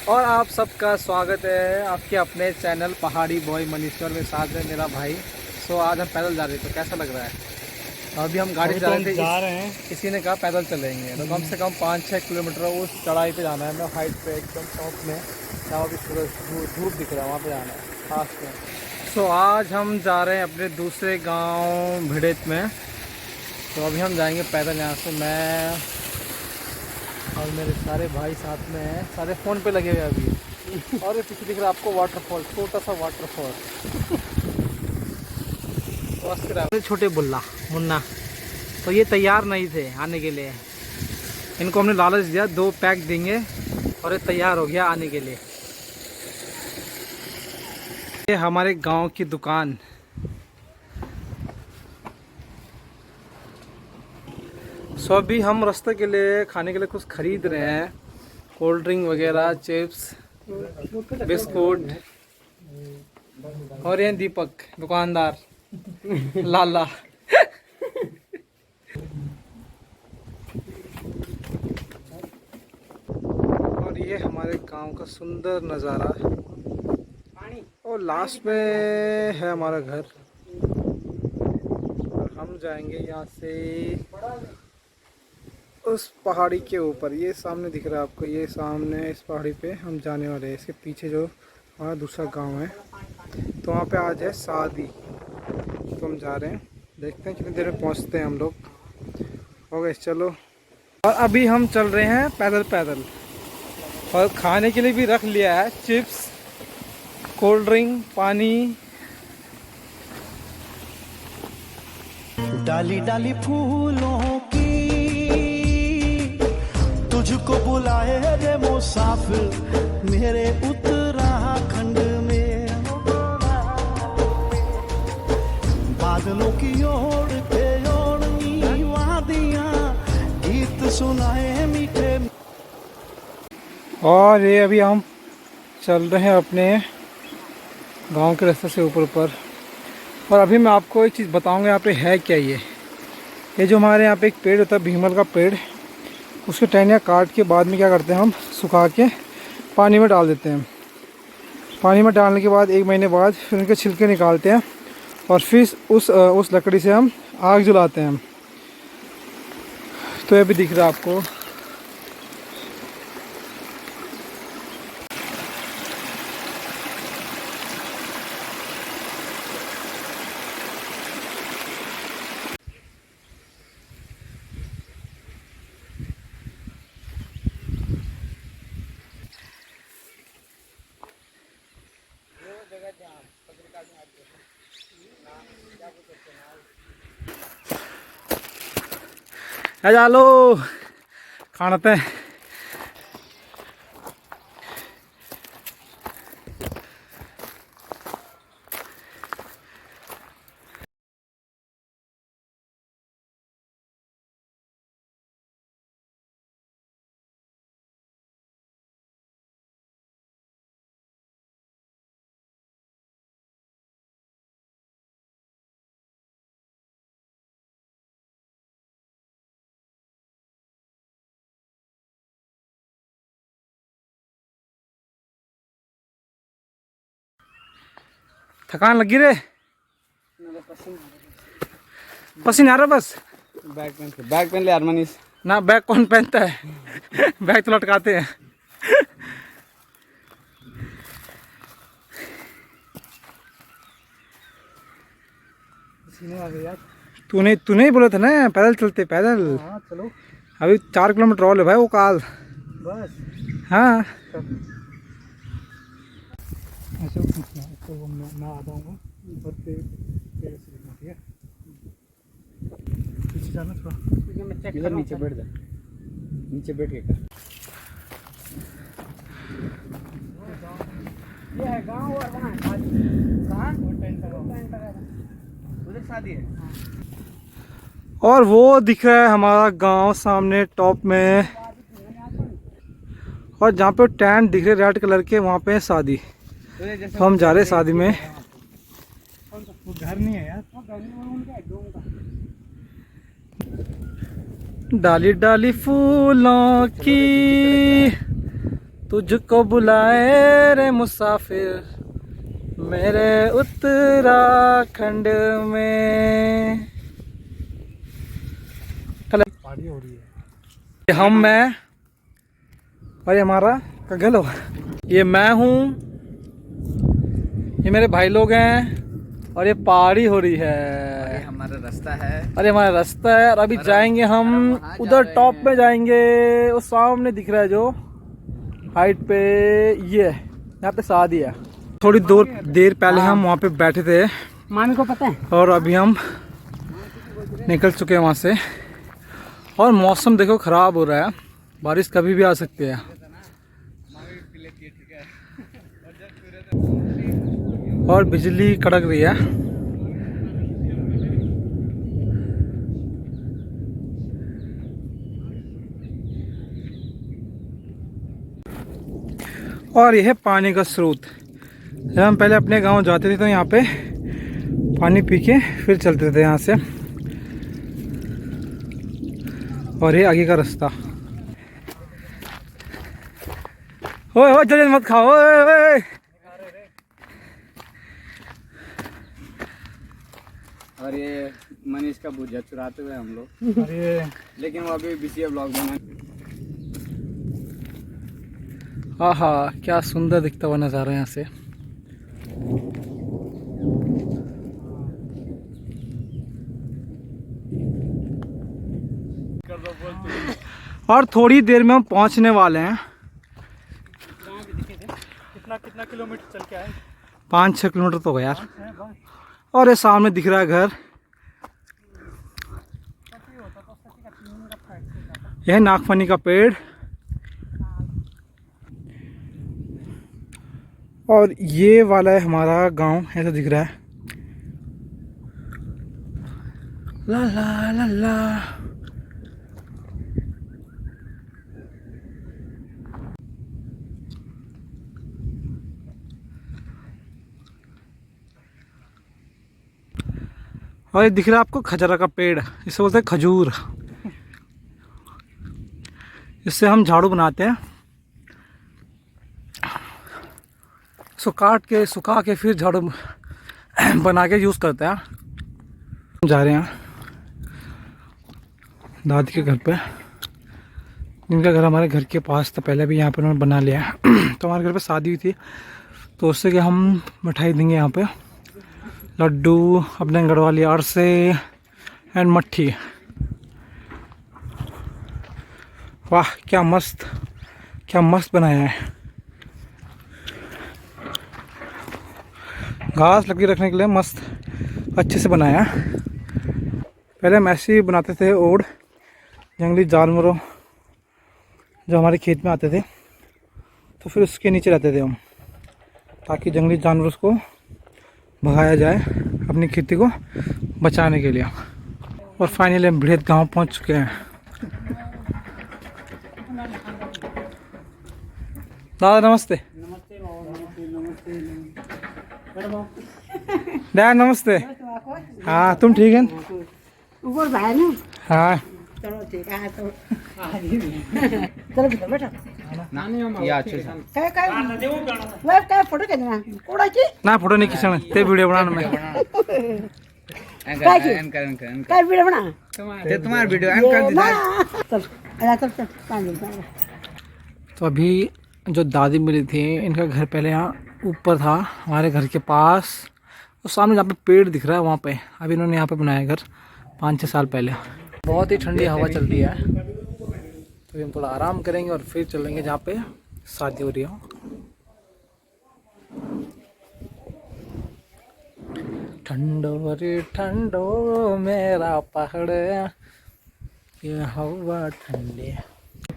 और आप सबका स्वागत है आपके अपने चैनल पहाड़ी बॉय मनीश्वर में। साथ है मेरा भाई। आज हम पैदल जा रहे थे, तो कैसा लग रहा है? अभी हम गाड़ी से जा रहे हैं। किसी ने कहा पैदल चलेंगे, तो कम से कम 5-6 किलोमीटर उस चढ़ाई पे जाना है। मैं हाइट पे एकदम टॉप में, जहाँ भी सूरज धूप दिख रहा है वहाँ पे जाना है खास में। आज हम जा रहे हैं अपने दूसरे गाँव भिड़ेत में। तो अभी हम जाएंगे पैदल यहाँ से, मैं और मेरे सारे भाई साथ में हैं। सारे फ़ोन पे लगे हुए अभी। और ये पीछे दिख रहा है आपको वाटरफॉल, छोटा सा वाटरफॉल। तो छोटे बुल्ला मुन्ना, तो ये तैयार नहीं थे आने के लिए। इनको हमने लालच दिया 2 पैक देंगे और ये तैयार हो गया आने के लिए। ये हमारे गांव की दुकान। अभी हम रास्ते के लिए खाने के लिए कुछ खरीद रहे हैं, कोल्ड ड्रिंक वगैरह, चिप्स, बिस्कुट। और ये दीपक दुकानदार लाला। और ये हमारे गांव का सुंदर नज़ारा। और लास्ट में है हमारा घर। और हम जाएंगे यहाँ से उस पहाड़ी के ऊपर। ये सामने दिख रहा है आपको, ये सामने इस पहाड़ी पे हम जाने वाले हैं। इसके पीछे जो हमारा दूसरा गांव है, तो वहाँ पे आज है शादी। तो हम जा रहे हैं, देखते हैं कितनी देर में पहुँचते हैं हम लोग। हो गए, चलो। और अभी हम चल रहे हैं पैदल पैदल। और खाने के लिए भी रख लिया है चिप्स, कोल्ड ड्रिंक, पानी। डाली डाली फूलों की तुझको बुलाए रे मुसाफिर मेरे उत्तराखंड में। बादलों की ओर पे ओढ़नी वादियां गीत सुनाए मीठे। और ये अभी हम चल रहे हैं अपने गांव के रास्ते से ऊपर ऊपर। और अभी मैं आपको एक चीज़ बताऊंगा यहाँ पे है क्या। ये जो हमारे यहाँ पे एक पेड़ होता है, भीमल का पेड़, उसके टहनियाँ काट के बाद में क्या करते हैं हम, सुखा के पानी में डाल देते हैं। पानी में डालने के बाद 1 महीने बाद फिर उनके छिलके निकालते हैं और फिर उस लकड़ी से हम आग जलाते हैं। तो ये भी दिख रहा है आपको। चलो खाते हैं। थकान लगी रे, पसीना आ रहा बस। बैग पहन ले यार मनीष। ना बैग कौन पहनता है? बैग तो लटकाते हैं। पसीने आ गए यार। तूने ही बोला था ना पैदल चलते पैदल। हाँ चलो, अभी 4 किलोमीटर और है भाई वो काल बस। हाँ ऐसे तो मैं आ जाऊँगा ऊपर पे ठीक है। पीछे जाना थोड़ा, इधर नीचे बैठ जा, नीचे बैठ के कर। ये है गांव और वहाँ शादी। कहाँ? उधर शादी है। और वो दिख रहा है हमारा गांव सामने टॉप में। और जहाँ पे टेंट दिख रहे रेड कलर के, वहाँ पे है शादी। तो हम जा रहे हैं शादी में। घर नहीं है यार। डाली डाली फूलों की तुझको बुलाए रे मुसाफिर मेरे उत्तराखंड में। पार्टी हो रही है। मैं और ये हमारा कगल हो, ये मैं हूँ, ये मेरे भाई लोग हैं और ये पहाड़ी हो रही है। हमारा रास्ता है। अरे हमारा रास्ता है और अभी जाएंगे हम उधर टॉप में जाएंगे। वो सामने दिख रहा है जो हाइट पे, ये यहाँ पे शादी है। थोड़ी देर पहले हम वहाँ पे बैठे थे, मामी को पता है। और अभी हम निकल चुके हैं वहाँ से। और मौसम देखो ख़राब हो रहा है, बारिश कभी भी आ सकती है। और बिजली कड़क रही है। और यह है पानी का स्रोत। जब हम पहले अपने गांव जाते थे तो यहाँ पे पानी पी के फिर चलते थे यहाँ से। और ये आगे का रास्ता। ओए ओए जल्दी मत खाओ, ओए ओए। और ये मनीष का भुजिया चुराते हुए हम लोग। अरे लेकिन वो अभी बीसीए ब्लॉग बना। आहा, क्या सुंदर दिखता हुआ नज़ारा यहाँ से। और थोड़ी देर में हम पहुंचने वाले हैं। कितना किलोमीटर चल के आए? 5-6 किलोमीटर तो हो यार। और ये सामने दिख रहा है घर। यह है नागफनी का पेड़। और ये वाला है हमारा गांव, ऐसा दिख रहा है। ला ला ला ला। और ये दिख रहा है आपको खजरा का पेड़, इसे बोलते हैं खजूर। इससे हम झाड़ू बनाते हैं। इसको काट के सुखा के फिर झाड़ू बना के यूज़ करते हैं। हम जा रहे हैं दादी के घर पे, जिनका घर हमारे घर के पास था। पहले भी यहाँ पे उन्होंने बना लिया है। तो हमारे घर पे शादी हुई थी, तो उससे कि हम मिठाई देंगे यहाँ पे, लड्डू, अपने गढ़वाली अरसे एंड मट्ठी। वाह क्या मस्त बनाया है। घास लगी रखने के लिए मस्त अच्छे से बनाया। पहले हम ऐसे ही बनाते थे ओड़, जंगली जानवरों जो हमारे खेत में आते थे, तो फिर उसके नीचे रहते थे हम, ताकि जंगली जानवरों को भगाया जाए अपनी खेती को बचाने के लिए। और फाइनली हम भिड़ेत गांव पहुंच चुके हैं। दादा नमस्ते। डैड नमस्ते। हाँ तुम ठीक है? ऊपर भाई ना। हाँ चलो ठीक है। तो चलो बेटा बेटा ये अच्छे से काय काय वे काय फोटो केना कोडाची ना फोटो नहीं खींचना, ते वीडियो बनाना में। काय वीडियो बना ते तुम्हारा वीडियो एंड कर दीजिए। चल चल चल। तो अभी जो दादी मिली थी, इनका घर पहले यहाँ ऊपर था हमारे घर के पास। और सामने जहाँ पे पेड़ दिख रहा है वहाँ पे अभी इन्होंने यहाँ पे बनाया घर 5-6 साल पहले। बहुत ही ठंडी हवा चल रही है, तो हम थोड़ा आराम करेंगे और फिर चलेंगे जहाँ पे शादी हो रही हो। ठंडो रे ठंडो मेरा पहाड़, ये हवा ठंडी।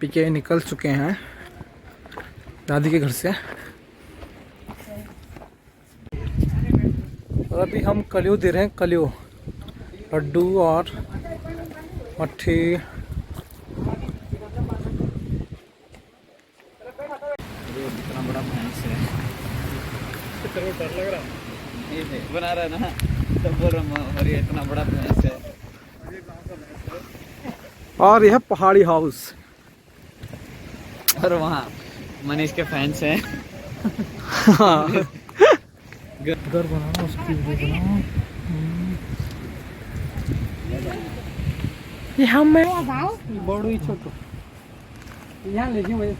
पीके निकल चुके हैं दादी के घर से। और अभी हम कलियो दे रहे हैं, कलियो लड्डू और मट्ठी। इतना बड़ा भैंस है, डर लग रहा है। बना रहा है ना, तब बोल रहा हूँ। और ये इतना बड़ा भैंस है। और यह पहाड़ी हाउस। और वहाँ मनीष के फैंस हैं। घर बनाना उसकी वीडियो बनाओ। ये हम मैं बड़ो ही छोटो यहाँ लेके वजह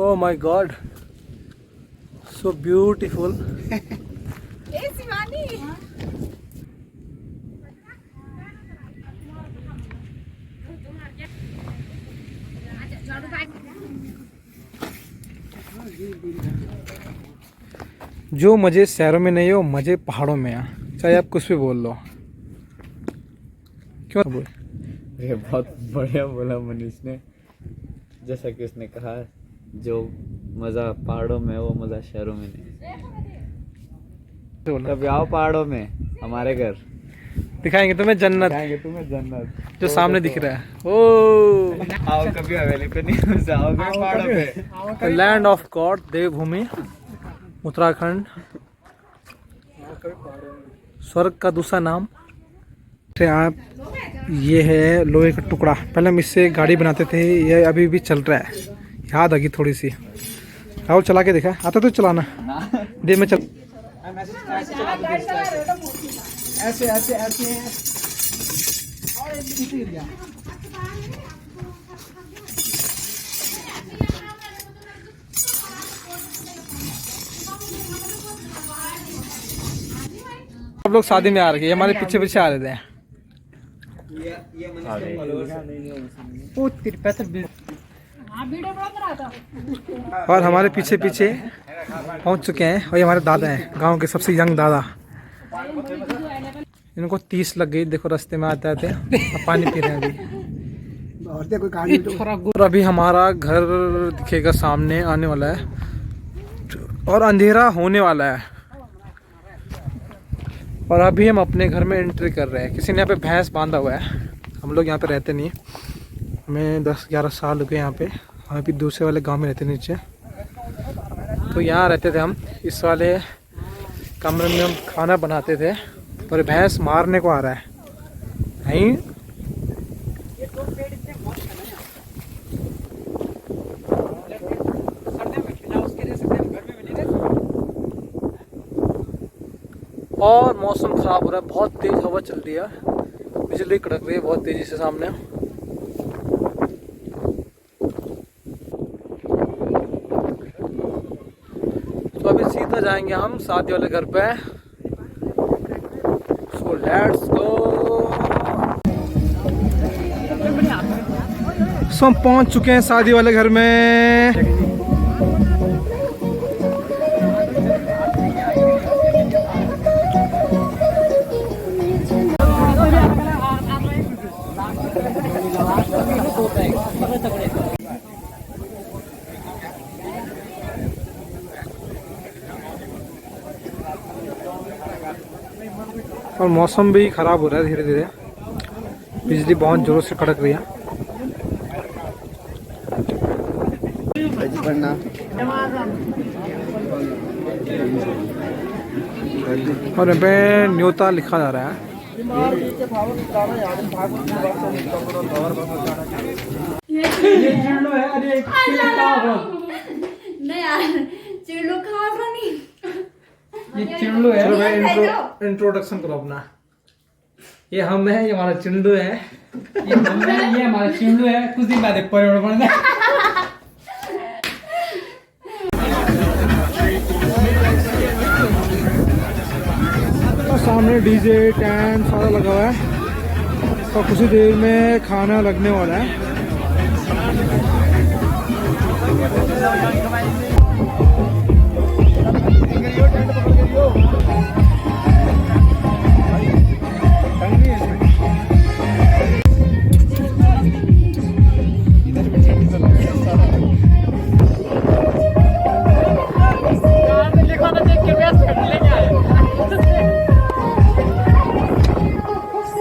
Oh my God, so beautiful. जो मज़े शहरों में नहीं हो मज़े पहाड़ों में है, चाहे आप कुछ भी बोल लो। क्यों बोल? ये बहुत बढ़िया बोला मनीष ने। जैसा कि उसने कहा, जो मज़ा पहाड़ों में है वो मज़ा शहरों में नहीं। कभी आओ पहाड़ों में हमारे घर, दिखाएंगे तुम्हें जन्नत, दिखाएंगे तुम्हें जन्नत जो सामने दिख रहा है। ओ आओ कभी हवेली पे नहीं जाओ पहाड़ों पे। लैंड ऑफ गॉड, देवभूमि उत्तराखंड, स्वर्ग का दूसरा नाम। आप ये है लोहे का टुकड़ा, पहले हम इससे गाड़ी बनाते थे, ये अभी भी चल रहा है। याद आ गई थोड़ी सी। राहुल चला के देखा, आता तो चलाना दे में चल। ऐसे ऐसे ऐसे सब लोग शादी में आ रहे हैं, हमारे पीछे पीछे आ रहे थे। और हमारे पीछे पीछे पहुंच चुके हैं, और ये हमारे दादा हैं, गांव के सबसे यंग दादा। इनको 30 लग गई, देखो रास्ते में आते आते। अब पानी पी रहे हैं अभी। और अभी हमारा घर दिखेगा सामने आने वाला है, और अंधेरा होने वाला है। और अभी हम अपने घर में एंट्री कर रहे हैं। किसी ने यहाँ पे भैंस बांधा हुआ है। हम लोग यहाँ पे रहते नहीं, हमें 10-11 साल हो गए यहाँ पे। हम भी दूसरे वाले गांव में रहते नीचे, तो यहाँ रहते थे हम। इस वाले कमरे में हम खाना बनाते थे, पर भैंस मारने को आ रहा है नहीं। और मौसम ख़राब हो रहा है, बहुत तेज़ हवा चल रही है, बिजली कड़क रही है बहुत तेज़ी से सामने। तो अभी सीधा जाएंगे हम शादी वाले घर पे। So let's go. सो हम पहुंच चुके हैं शादी वाले घर में। और मौसम भी ख़राब हो रहा है धीरे धीरे, बिजली बहुत ज़ोरों से कड़क रही है। और यहाँ पे न्योता लिखा जा रहा है। ये चिंडू है। चलो भाई इंट्रोडक्शन करो अपना। ये हम है, ये हमारा चिंडू है। ये हम है, ये हमारा चिंडू है। कुछ दिन बाद परिवार बनना। तो सामने डीजे टेंट सारा लगा हुआ है, तो कुछ ही देर में खाना लगने वाला है।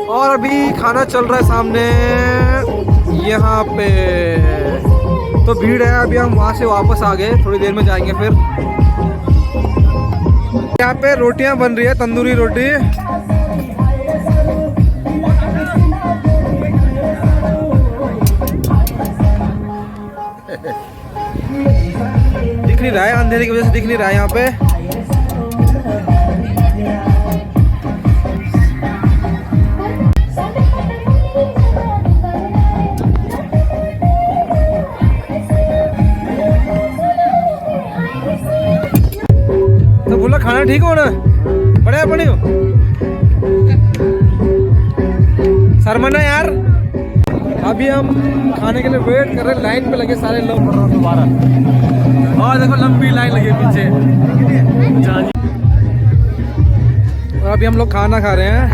और अभी खाना चल रहा है सामने यहाँ पे, तो भीड़ है। अभी हम वहाँ से वापस आ गए, थोड़ी देर में जाएंगे फिर। यहाँ पे रोटियां बन रही है, तंदूरी रोटी। दिख नहीं रहा है, अंधेरे की वजह से दिख नहीं रहा है यहाँ पे। तो बोला खाना ठीक हो ना, बढ़िया बनी हो शर्मना यार। अभी हम खाने के लिए वेट कर रहे हैं, लाइन पे लगे सारे लोग दोबारा। और देखो लंबी लाइन लगी पीछे। और अभी हम लोग खाना खा रहे हैं।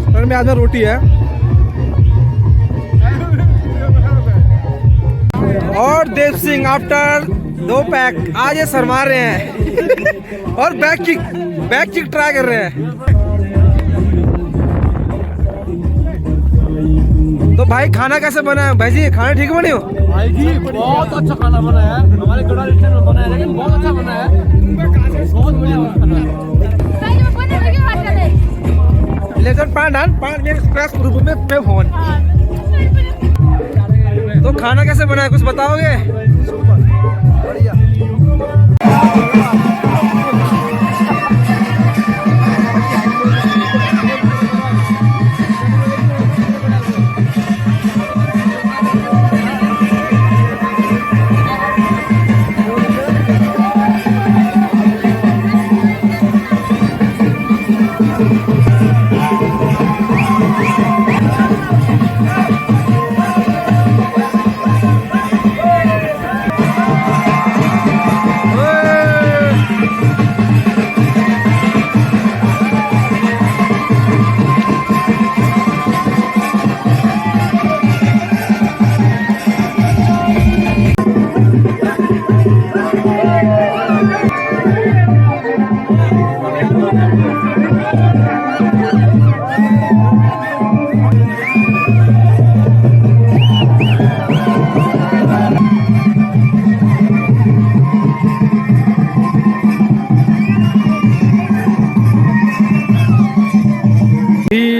और मेरे हाथ में रोटी है और देव सिंह आफ्टर 2 पैक आज ये शर्मा रहे हैं और बैक किक ट्राई कर रहे हैं। तो भाई खाना कैसे बना है भाई जी? खाना ठीक बनी हो भाई जी? बहुत अच्छा खाना बना है, हमारे गढ़ा रेस्टोरेंट में बना है, लेकिन बहुत अच्छा बना है, बहुत बढ़िया बना है। लेकिन पान में एक्सप्रेस ग्रुप में पे फोन। तो खाना कैसे बना है कुछ बताओगे? बढ़िया।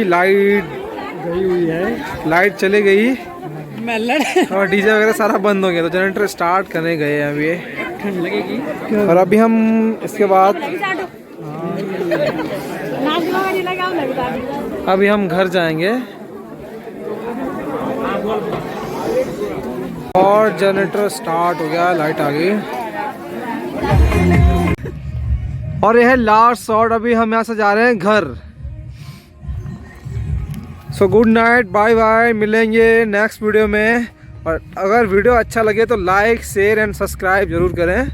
लाइट गई हुई है, लाइट चली गई और डीजे वगैरह सारा बंद हो गया। तो जनरेटर स्टार्ट करने गए हैं अभी, ठंड लगेगी। और अभी हम इसके बाद अभी हम घर जाएंगे और जनरेटर स्टार्ट हो गया, लाइट आ गई। और यह है लास्ट शॉट। अभी हम यहाँ से जा रहे हैं घर। So good night, bye bye, मिलेंगे नेक्स्ट वीडियो में। और अगर वीडियो अच्छा लगे तो लाइक शेयर एंड सब्सक्राइब जरूर करें।